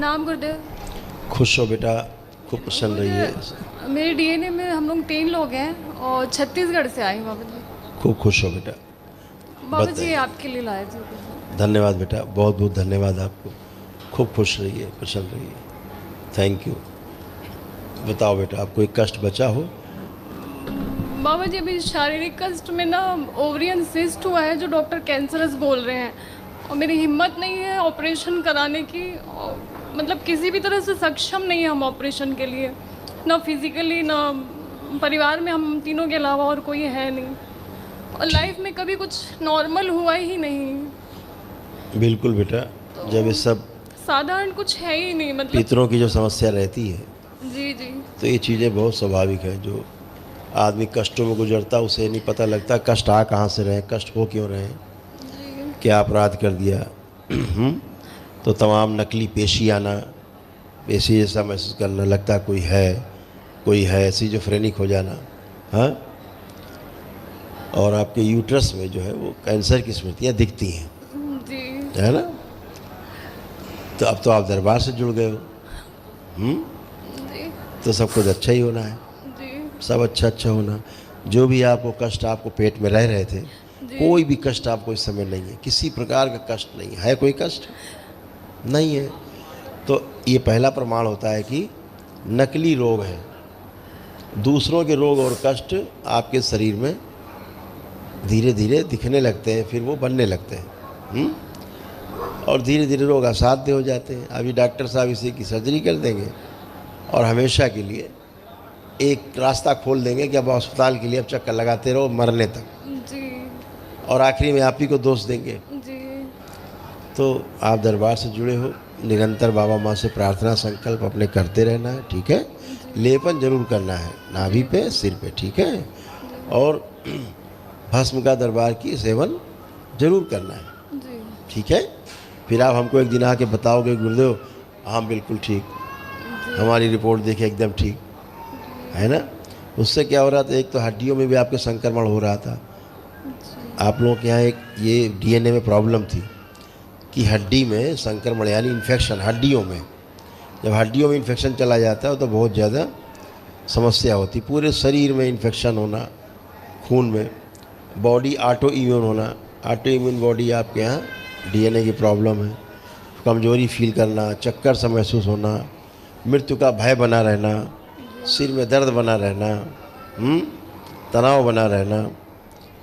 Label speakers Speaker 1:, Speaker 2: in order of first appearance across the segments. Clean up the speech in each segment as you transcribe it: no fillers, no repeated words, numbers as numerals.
Speaker 1: प्रणाम गुरुदेव।
Speaker 2: खुश हो बेटा, खूब प्रसन्न रहिए,
Speaker 1: मेरे डीएनए में हम लोग 3 लोग हैं और छत्तीसगढ़ से आए हैं बाबा जी।
Speaker 2: खूब खुश हो बेटा।
Speaker 1: बाबा जी
Speaker 2: बताइए।
Speaker 1: आपके लिए लाए थे।
Speaker 2: धन्यवाद बेटा, बहुत बहुत धन्यवाद आपको। खूब खुश रहिए, प्रसन्न रहिए। Thank you. बताओ बेटा, आपको एक कष्ट बचा हो?
Speaker 1: बाबा जी अभी शारीरिक कष्ट में ना ओवरियन सिस्ट हुआ है जो डॉक्टर कैंसरस बोल रहे हैं, और मेरी हिम्मत नहीं है ऑपरेशन कराने की। और मतलब किसी भी तरह से सक्षम नहीं है हम ऑपरेशन के लिए, ना फिजिकली ना परिवार में हम तीनों के अलावा और कोई है नहीं, और लाइफ में कभी कुछ नॉर्मल हुआ ही नहीं।
Speaker 2: बिल्कुल बेटा,
Speaker 1: तो
Speaker 2: जब ये सब
Speaker 1: साधारण कुछ है ही नहीं, मतलब।
Speaker 2: पितरों की जो समस्या रहती है
Speaker 1: जी जी
Speaker 2: तो ये चीज़ें बहुत स्वाभाविक है। जो आदमी कष्टों में गुजरता उसे नहीं पता लगता कष्ट आ कहाँ से रहे, कष्ट हो क्यों रहे,
Speaker 1: जी
Speaker 2: क्या अपराध कर दिया। तो तमाम नकली पेशी आना, पेशी जैसा महसूस करना, लगता कोई है, सिजोफ्रेनिक हो जाना। हाँ, और आपके यूट्रस में जो है वो कैंसर की स्मृतियाँ दिखती हैं,
Speaker 1: जी
Speaker 2: है ना। तो अब तो आप दरबार से जुड़ गए हो।
Speaker 1: जी
Speaker 2: तो सब कुछ अच्छा ही होना है,
Speaker 1: जी
Speaker 2: सब अच्छा अच्छा होना। जो भी आपको कष्ट आपको पेट में रह रहे थे,
Speaker 1: जी
Speaker 2: कोई भी कष्ट आपको इस समय नहीं है, किसी प्रकार का कष्ट नहीं है। कोई कष्ट नहीं है। तो ये पहला प्रमाण होता है कि नकली रोग है। दूसरों के रोग और कष्ट आपके शरीर में धीरे धीरे दिखने लगते हैं, फिर वो बनने लगते हैं। और धीरे धीरे रोग असाध्य हो जाते हैं। अभी डॉक्टर साहब इसी की सर्जरी कर देंगे और हमेशा के लिए एक रास्ता खोल देंगे कि अब अस्पताल के लिए अब चक्कर लगाते रहो मरने तक,
Speaker 1: जी
Speaker 2: और आखिरी में आप ही को दोष देंगे।
Speaker 1: जी
Speaker 2: तो आप दरबार से जुड़े हो, निरंतर बाबा माँ से प्रार्थना संकल्प अपने करते रहना है, ठीक है। लेपन जरूर करना है नाभि पे, सिर पे, ठीक है। और भस्म का दरबार की सेवन जरूर करना है,
Speaker 1: जी
Speaker 2: ठीक है। फिर आप हमको एक दिन आके बताओगे गुरुदेव हाँ बिल्कुल ठीक, हमारी रिपोर्ट देखे एकदम ठीक, है ना। उससे क्या हो रहा था, एक तो हड्डियों में भी आपके संक्रमण हो रहा था। आप लोगों के यहाँ एक ये डीएनए में प्रॉब्लम थी कि हड्डी में संक्रमण यानी इन्फेक्शन हड्डियों में। जब हड्डियों में इन्फेक्शन चला जाता है तो बहुत ज़्यादा समस्या होती। पूरे शरीर में इन्फेक्शन होना, खून में, बॉडी ऑटो इम्यून होना। ऑटो इम्यून बॉडी आपके यहाँ डीएनए की प्रॉब्लम है। कमजोरी फील करना, चक्कर सा महसूस होना, मृत्यु का भय बना रहना, सिर में दर्द बना रहना, तनाव बना रहना,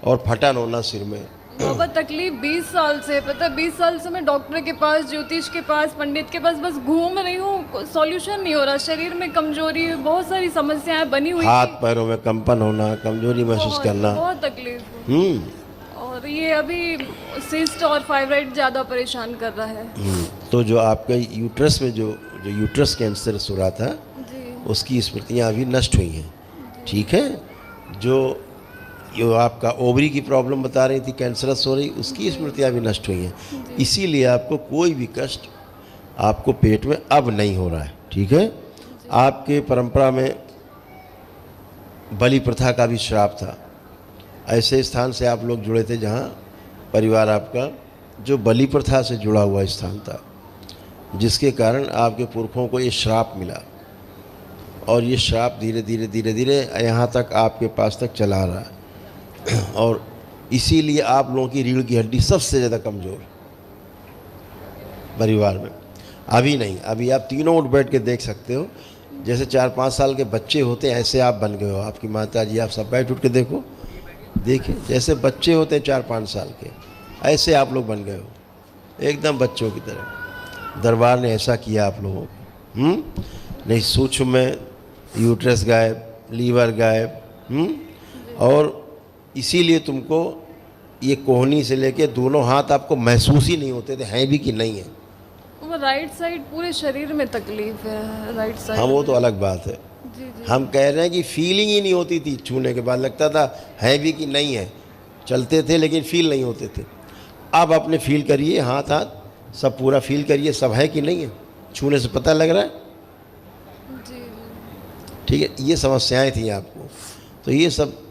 Speaker 2: और फटन होना सिर में।
Speaker 1: बाबा तकलीफ 20 साल से, पता 20 साल से मैं डॉक्टर के पास, ज्योतिष के पास, पंडित के पास बस घूम रही हूँ, सॉल्यूशन नहीं हो रहा। शरीर में कमजोरी, बहुत सारी समस्याएं बनी हुई
Speaker 2: हाथ
Speaker 1: थी।
Speaker 2: पैरों में कंपन होना, कमजोरी महसूस
Speaker 1: बहुत
Speaker 2: करना।
Speaker 1: बहुत तकलीफ हुई। और ये अभी सिस्ट और फाइब्राइड ज़्यादा परेशान कर रहा है।
Speaker 2: तो जो आपके यूट्रस में जो यूट्रस कैंसर हो रहा था,
Speaker 1: जी
Speaker 2: उसकी स्मृतियाँ अभी नष्ट हुई हैं, ठीक है। जो आपका ओवरी की प्रॉब्लम बता रही थी, कैंसरस हो रही, उसकी स्मृतियाँ भी नष्ट हुई हैं। इसीलिए आपको कोई भी कष्ट आपको पेट में अब नहीं हो रहा है, ठीक है। आपके परंपरा में बलि प्रथा का भी श्राप था। ऐसे स्थान से आप लोग जुड़े थे जहाँ परिवार आपका जो बलि प्रथा से जुड़ा हुआ स्थान था, जिसके कारण आपके पुरखों को ये श्राप मिला, और ये श्राप धीरे धीरे धीरे धीरे यहाँ तक आपके पास तक चला आ रहा है। और इसीलिए आप लोगों की रीढ़ की हड्डी सबसे ज़्यादा कमज़ोर परिवार में। अभी नहीं, अभी आप तीनों उठ बैठ के देख सकते हो, जैसे 4-5 साल के बच्चे होते हैं ऐसे आप बन गए हो। आपकी माता जी, आप सब बैठ उठ के देखो, देखिए जैसे बच्चे होते हैं 4-5 साल के, ऐसे आप लोग बन गए हो, एकदम बच्चों की तरह। दरबार ने ऐसा किया आप लोगों को। नहीं, सूक्ष्म में यूट्रस गायब, लीवर गायब, और इसीलिए तुमको ये कोहनी से लेके दोनों हाथ आपको महसूस ही नहीं होते थे हैं भी कि नहीं है।
Speaker 1: वो राइट साइड पूरे शरीर में तकलीफ है, राइट साइड।
Speaker 2: हाँ, वो तो अलग बात है।
Speaker 1: जी जी
Speaker 2: हम कह रहे हैं कि फीलिंग ही नहीं होती थी, छूने के बाद लगता था है भी कि नहीं है। चलते थे लेकिन फील नहीं होते थे। अब अपने फील करिए, हाथ हाथ सब पूरा फील करिए, सब है कि नहीं है, छूने से पता लग रहा है,
Speaker 1: जी
Speaker 2: ठीक है। ये समस्याएं थी आपको, तो ये सब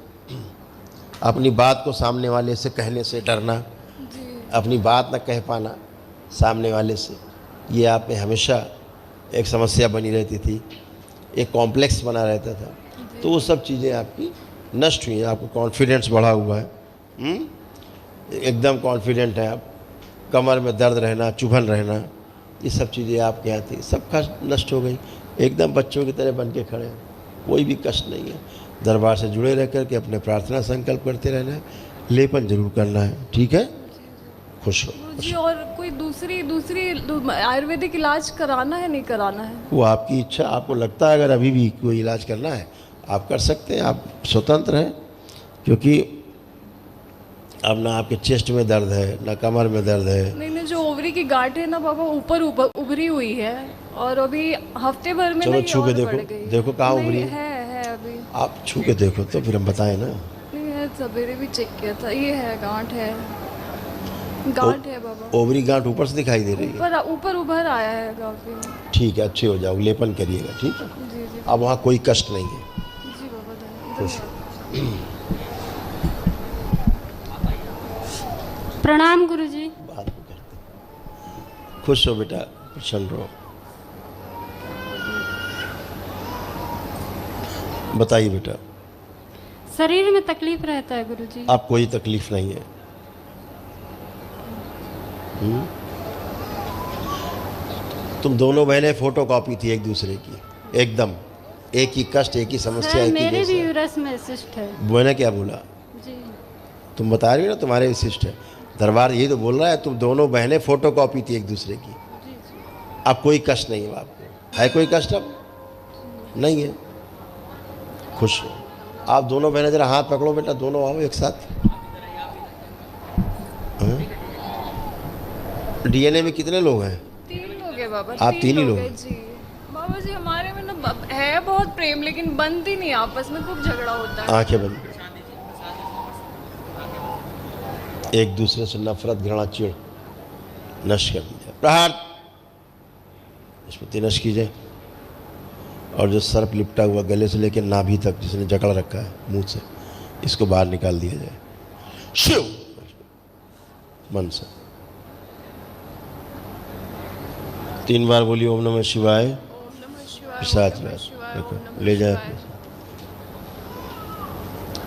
Speaker 2: अपनी बात को सामने वाले से कहने से डरना,
Speaker 1: जी
Speaker 2: अपनी बात न कह पाना सामने वाले से, ये आप में हमेशा एक समस्या बनी रहती थी, एक कॉम्प्लेक्स बना रहता था, तो वो सब चीज़ें आपकी नष्ट हुई हैं। आपको कॉन्फिडेंस बढ़ा हुआ है, एकदम कॉन्फिडेंट है आप। कमर में दर्द रहना, चुभन रहना, ये सब चीज़ें आपके यहाँ थी, सब कष्ट नष्ट हो गई। एकदम बच्चों की तरह बन के खड़े हैं, कोई भी कष्ट नहीं है। दरबार से जुड़े रह कर के अपने प्रार्थना संकल्प करते रहना है, लेपन जरूर करना है, ठीक है। खुश हो
Speaker 1: जी। और कोई दूसरी आयुर्वेदिक इलाज कराना है, नहीं कराना है?
Speaker 2: वो आपकी इच्छा। आपको लगता है अगर अभी भी कोई इलाज करना है आप कर सकते हैं, आप स्वतंत्र हैं। क्योंकि अब ना आपके चेस्ट में दर्द है, ना कमर में दर्द है।
Speaker 1: नहीं, जो ओवरी की गांठ है ना बाबा, ऊपर उभरी हुई है, और अभी हफ्ते भर में
Speaker 2: चलो
Speaker 1: नहीं
Speaker 2: छू के
Speaker 1: और
Speaker 2: देखो,
Speaker 1: बढ़ गई।
Speaker 2: देखो कहाँ
Speaker 1: नहीं,
Speaker 2: उभरी
Speaker 1: है अभी।
Speaker 2: आप छू के देखो तो फिर हम बताएं ना।
Speaker 1: नहीं है, सवेरे भी चेक किया था, ये है गांठ है, गांठ है बाबा।
Speaker 2: ओवरी गांठ ऊपर से दिखाई दे रही है?
Speaker 1: ऊपर उभर आया है काफी।
Speaker 2: ठीक है, अच्छे हो जाओ, लेपन करिएगा, ठीक है।
Speaker 1: जी जी
Speaker 2: अब वहाँ कोई कष्ट नहीं है।
Speaker 1: जी बाबा,
Speaker 2: खुश।
Speaker 3: प्रणाम गुरुजी।
Speaker 2: बात भी करते। खुश हो बेटा, प्रसन्न रहो। बताइए बेटा।
Speaker 3: शरीर में तकलीफ रहता है गुरुजी।
Speaker 2: आप कोई तकलीफ नहीं है। तुम दोनों बहनें फोटो कॉपी थी एक दूसरे की, एकदम एक ही कष्ट, एक ही समस्या,
Speaker 3: सर
Speaker 2: एक ही
Speaker 3: मेरे भी
Speaker 2: जैसा।
Speaker 3: यूरस में सिस्ट है।
Speaker 2: मैंने क्या बोला?
Speaker 3: जी
Speaker 2: तुम बता रही हो ना तुम्हारे विशिष्ट है। दरबार यही तो बोल रहा है, तुम दोनों बहनें फोटो कॉपी थी एक दूसरे की। अब कोई कष्ट नहीं है आपको। है कोई कष्ट अब? नहीं है। खुश हो। आप दोनों बहनें जरा हाथ पकड़ो बेटा, दोनों आओ एक साथ। डीएनए में कितने लोग हैं?
Speaker 1: 3 लोग हैं बाबा।
Speaker 2: आप 3 ही लोग
Speaker 1: हैं जी बाबा जी। हमारे में ना है बहुत प्रेम, लेकिन बनती नहीं, आपस में खूब झगड़ा होता है।
Speaker 2: आंखें बंद। एक दूसरे से नफरत, घृणा, चिढ़ नष्ट कर दीजिए। प्रहार स्मृति नष्ट कीजिए। और जो सर्प लिपटा हुआ गले से लेकर नाभि तक जिसने जकड़ रखा है मुंह से, इसको बाहर निकाल दिया जाए शिव मन से। 3 बार बोलिए ओम नमः शिवाय।
Speaker 1: ओम नमः शिवाय,
Speaker 2: पिशाच
Speaker 1: ओम नमः
Speaker 2: राज
Speaker 1: शिवाय,
Speaker 2: देखो
Speaker 1: ओम नमः
Speaker 2: ले जाए।
Speaker 1: शिवाय।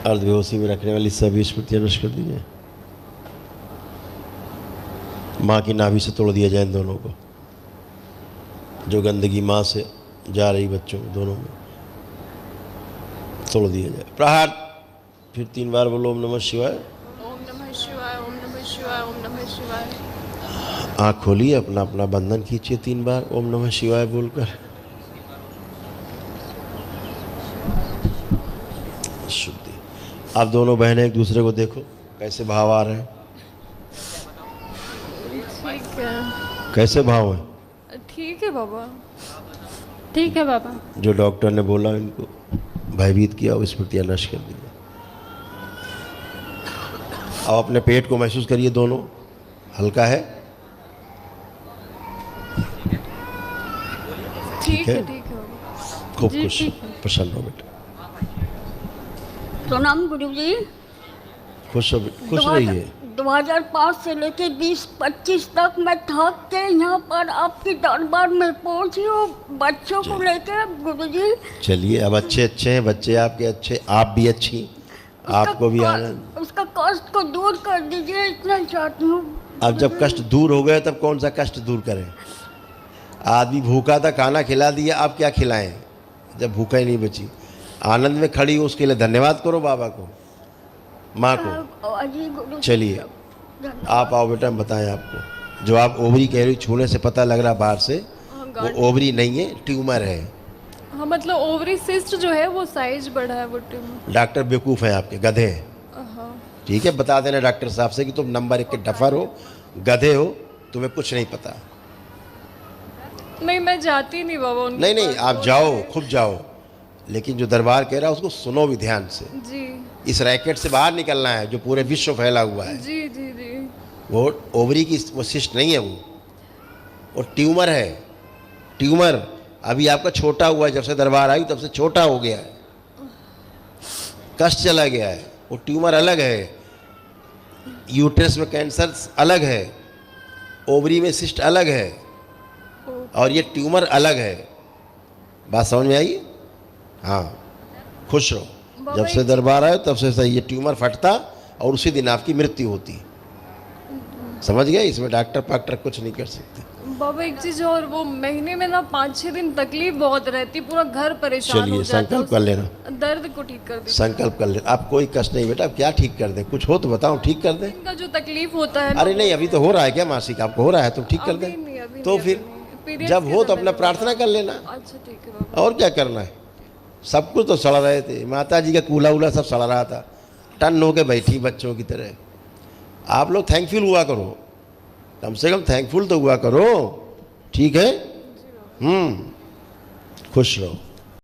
Speaker 2: अर्धबेहोशी में रखने वाली सभी स्मृतियां नष्ट कर दीजिए। माँ की नाभि से तोड़ दिया जाए इन दोनों को। जो गंदगी माँ से जा रही बच्चों दोनों में, तोड़ दिया जाए। प्रहार। फिर 3 बार बोलो ओम नमः शिवाय।
Speaker 1: ओम नमः शिवाय, ओम नमः शिवाय, ओम नमः शिवाय।
Speaker 2: आँख खोलिए, अपना अपना बंधन खींचिए 3 बार ओम नमः शिवाय बोलकर। शुद्धि। आप दोनों बहनें एक दूसरे को देखो, कैसे भाव आ रहे हैं,
Speaker 1: ठीक है,
Speaker 2: कैसे भाव हैं।
Speaker 1: ठीक है बाबा।
Speaker 3: ठीक है बाबा।
Speaker 2: जो डॉक्टर ने बोला इनको भयभीत किया, वो स्मृतियाँ नष्ट कर दीजिए। अब अपने पेट को महसूस करिए, दोनों हल्का है।
Speaker 1: ठीक
Speaker 2: है?
Speaker 1: है, ठीक है बाबा।
Speaker 2: खूब
Speaker 3: जी,
Speaker 2: खुश,
Speaker 3: ठीक है।
Speaker 2: प्रसन्न हो बेटा।
Speaker 4: प्रणाम गुरुजी।
Speaker 2: खुश हो, खुश रहिए।
Speaker 4: 2005 से लेके 20-25 तक मैं थक के यहाँ पर आपके दरबार में पहुँची हूँ बच्चों को लेके गुरुजी।
Speaker 2: चलिए, अब अच्छे हैं बच्चे आपके, अच्छे, आप भी अच्छी, आपको भी आनंद।
Speaker 4: उसका कष्ट को दूर कर दीजिए, इतना चाहती हूँ।
Speaker 2: अब जब कष्ट दूर हो गए तब कौन सा कष्ट दूर करें? आदमी भूखा था, खाना खिला दिया, अब क्या खिलाएं जब भूखा ही नहीं बची। आनंद में खड़ी हो, उसके लिए धन्यवाद करो बाबा को, माँ को।
Speaker 4: अजी गुरुजी।
Speaker 2: चलिए आप आओ बेटा, हम बताएं आपको। जो आप ओवरी कह रही, छूने से पता लग रहा बाहर से, वो ओवरी नहीं है, ट्यूमर है।
Speaker 1: हाँ, मतलब ओवरी सिस्ट जो है वो साइज बढ़ा है, वो ट्यूमर।
Speaker 2: डॉक्टर बेवकूफ़ हैं आपके, गधे हैं।
Speaker 1: हाँ।
Speaker 2: ठीक है, बता देना डॉक्टर साहब से कि तुम नंबर 1 के डफर हो, गधे हो, तुम्हें कुछ नहीं पता।
Speaker 1: नहीं, मैं जाती नहीं बाबा उनके
Speaker 2: नहीं नहीं,
Speaker 1: पास,
Speaker 2: आप
Speaker 1: वो-
Speaker 2: जाओ, खूब जाओ, लेकिन जो दरबार कह रहा है उसको सुनो भी ध्यान से।
Speaker 1: जी
Speaker 2: इस रैकेट से बाहर निकलना है जो पूरे विश्व फैला हुआ है।
Speaker 1: जी जी जी।
Speaker 2: वो ओवरी की वो सिस्ट नहीं है, वो ट्यूमर है। ट्यूमर अभी आपका छोटा हुआ है, जब से दरबार आई तब से छोटा हो गया है, कष्ट चला गया है। वो ट्यूमर अलग है, यूट्रस में कैंसर अलग है, ओवरी में सिस्ट अलग है। और ये ट्यूमर अलग है। बात समझ में आई? हाँ, खुश रहो। जब से दरबार आए तब से सही, ये ट्यूमर फटता और उसी दिन आपकी मृत्यु होती। समझ गए? इसमें डॉक्टर पाक्टर कुछ नहीं कर सकते।
Speaker 1: बाबा एक चीज और, वो महीने में ना 5-6 दिन तकलीफ बहुत रहती, पूरा घर परेशान हो
Speaker 2: चलिए
Speaker 1: जाता है।
Speaker 2: संकल्प कर लेना,
Speaker 1: दर्द को ठीक कर दे।
Speaker 2: संकल्प कर लेना। आप कोई कष्ट नहीं बेटा, आप क्या ठीक कर दें? कुछ हो तो बताओ, ठीक कर दें।
Speaker 1: इनका जो तकलीफ होता है
Speaker 2: अरे नहीं, अभी तो हो रहा है क्या मासिक? आपको हो रहा है तो ठीक कर
Speaker 1: अभी नहीं,
Speaker 2: दें।
Speaker 1: अभी
Speaker 2: तो
Speaker 1: नहीं,
Speaker 2: फिर
Speaker 1: अभी नहीं। Periods
Speaker 2: जब
Speaker 1: के
Speaker 2: हो तो
Speaker 1: समय
Speaker 2: अपना
Speaker 1: में।
Speaker 2: प्रार्थना कर लेना।
Speaker 1: अच्छा ठीक है बाबा।
Speaker 2: और क्या करना है? सब कुछ तो सड़ रहे थे, माता जी का कूला उला सब सड़ रहा था, टन होके बैठी बच्चों की तरह। आप लोग थैंकफुल हुआ करो, कम से कम थैंकफुल तो हुआ करो, ठीक है? खुश रहो।